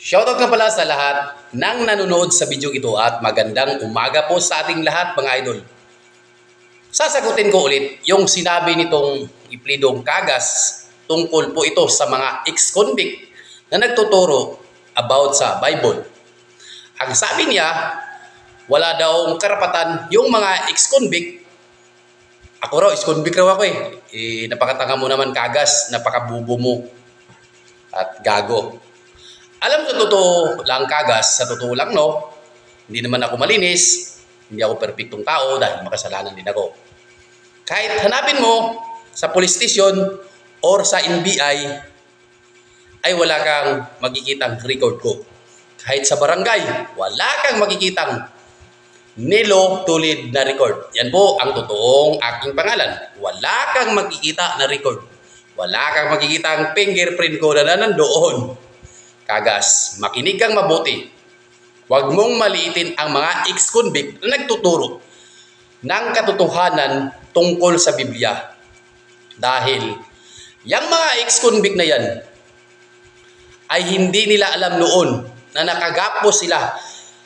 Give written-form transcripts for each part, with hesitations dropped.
Shoutout nga pala sa lahat ng nanonood sa video ito at magandang umaga po sa ating lahat mga idol. Sasagutin ko ulit yung sinabi nitong Iplidong Cagas tungkol po ito sa mga ex-convict na nagtuturo about sa Bible. Ang sabi niya, wala daw karapatan yung mga ex-convict. Ako raw, ex-convict raw ako napakatanga mo naman Cagas, napakabubo mo at gago. Alam sa totoo lang Cagas, sa totoo lang no, hindi naman ako malinis, hindi ako perpektong tao dahil makasalanan din ako. Kahit hanapin mo sa police station or sa NBI, ay wala kang makikitang record ko. Kahit sa barangay, wala kang makikitang Nelo Tulid na record. Yan po ang totoong aking pangalan. Wala kang makikita na record. Wala kang makikitang fingerprint ko na nandoon. Cagas, makinig kang mabuti. Huwag mong maliitin ang mga ex-convict na nagtuturo ng katotohanan tungkol sa Biblia. Dahil yung mga ex-convict na yan ay hindi nila alam noon na nakagapos sila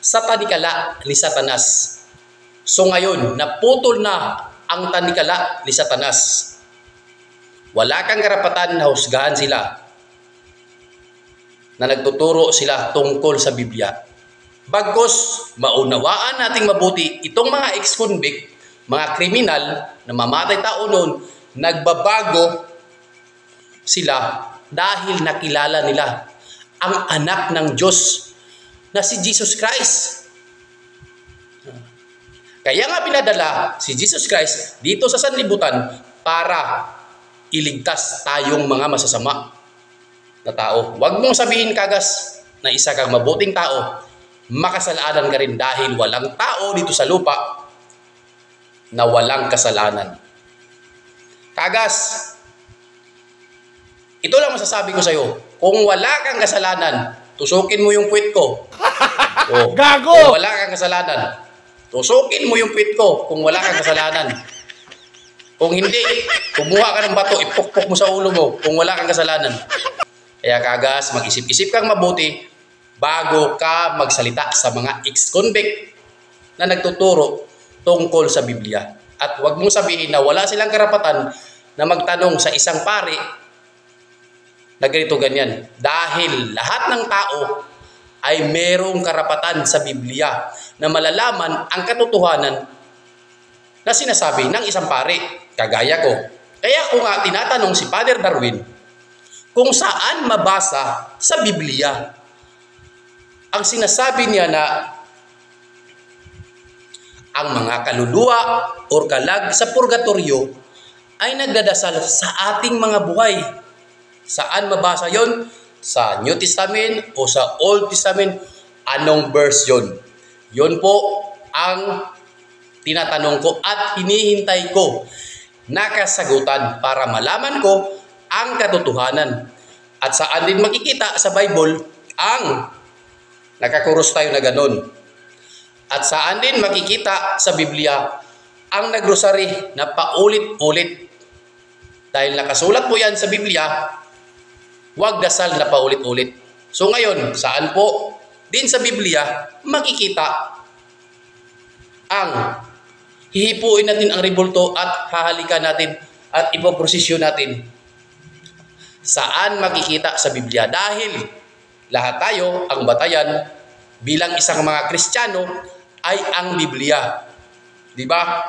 sa tanikala ni Satanas. So ngayon, naputol na ang tanikala ni Satanas. Wala kang karapatan na husgahan sila na nagtuturo sila tungkol sa Biblia. Bagkus, maunawaan nating mabuti itong mga ex-convict, mga kriminal na mamatay tao noon, nagbabago sila dahil nakilala nila ang anak ng Diyos na si Jesus Christ. Kaya nga pinadala si Jesus Christ dito sa sanlibutan para iligtas tayong mga masasama na tao. Huwag mong sabihin Cagas na isa kang mabuting tao, makasalanan ka rin dahil walang tao dito sa lupa na walang kasalanan. Cagas, ito lang masasabi ko sa iyo. Kung wala kang kasalanan, tusukin mo yung puwit ko. Gago! Kung wala kang kasalanan, tusukin mo yung puwit ko kung wala kang kasalanan. Kung hindi, kumuha ka ng bato, ipukpok mo sa ulo mo kung wala kang kasalanan. Kaya Cagas, mag-isip-isip kang mabuti bago ka magsalita sa mga ex-convict na nagtuturo tungkol sa Biblia. At huwag mong sabihin na wala silang karapatan na magtanong sa isang pari na ganito ganyan. Dahil lahat ng tao ay merong karapatan sa Biblia na malalaman ang katotohanan na sinasabi ng isang pari, kagaya ko. Kaya ko nga tinatanong si Father Darwin kung saan mabasa sa Biblia ang sinasabi niya na ang mga kaluluwa o kalag sa purgatorio ay nagdadasal sa ating mga buhay. Saan mabasa yon? Sa New Testament o sa Old Testament? Anong verse yun? Yun po ang tinatanong ko at hinihintay ko na kasagutan para malaman ko ang katotohanan. At saan din makikita sa Bible ang nakakuros tayo na ganon. At saan din makikita sa Biblia ang nagrosary na paulit-ulit. Dahil nakasulat po yan sa Biblia, huwag dasal na paulit-ulit. So ngayon, saan po din sa Biblia makikita ang hihipuin natin ang rebulto at hahalikan natin at ipoprosesyon natin? Saan makikita sa Biblia? Dahil lahat tayo, ang batayan, bilang isang mga Kristiyano, ay ang Biblia. Di ba?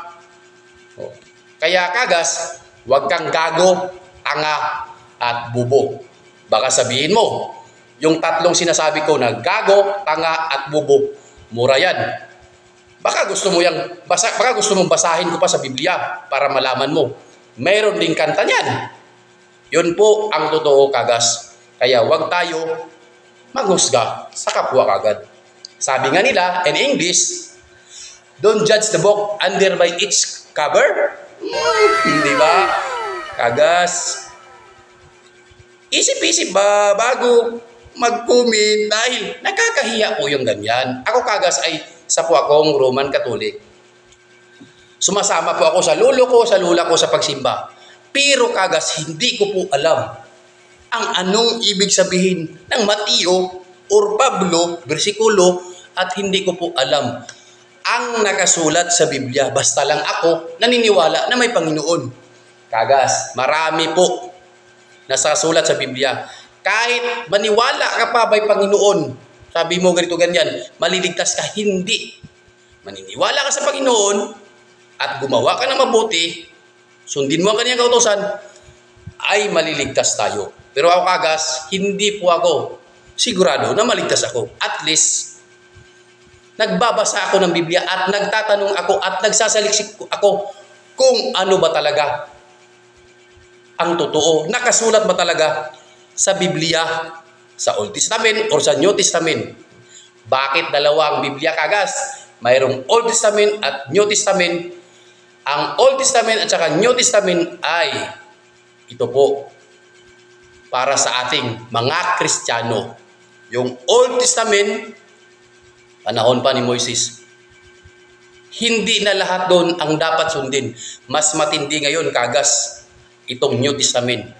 Kaya Cagas, huwag kang gago, tanga, at bubo. Baka sabihin mo, yung tatlong sinasabi ko na gago, tanga, at bubo, mura yan. Baka gusto mong basahin ko pa sa Biblia para malaman mo. Mayroon ding kanta niyan. Yun po ang totoo Cagas. Kaya huwag tayo maghusga sa kapwa kagad. Sabi nga nila in English, don't judge the book under by its cover. Hindi ba? Cagas, isip-isip ba bago mag-comment dahil nakakahiya po yung ganyan. Ako Cagas ay isa po akong Roman Catholic. Sumasama po ako sa lolo ko, sa lula ko sa pagsimba. Pero Cagas, hindi ko po alam ang anong ibig sabihin ng Mateo or Pablo, bersikulo, at hindi ko po alam ang nakasulat sa Biblia. Basta lang ako naniniwala na may Panginoon. Kagas, marami po nasasulat sa Biblia. Kahit maniwala ka pa may Panginoon, sabi mo ganito ganyan, maliligtas ka, hindi. Maniniwala ka sa Panginoon at gumawa ka ng mabuti, sundin mo ang kanyang kautusan, ay maliligtas tayo. Pero ako kagas, hindi po ako sigurado na maligtas ako. At least, nagbabasa ako ng Biblia at nagtatanong ako at nagsasaliksik ako kung ano ba talaga ang totoo. Nakasulat ba talaga sa Biblia, sa Old Testament or sa New Testament? Bakit dalawa ang Biblia, kagas? Mayroong Old Testament at New Testament. Ang Old Testament at saka New Testament ay ito po para sa ating mga Kristiyano. Yung Old Testament, panahon pa ni Moises, hindi na lahat doon ang dapat sundin. Mas matindi ngayon, kagas, itong New Testament.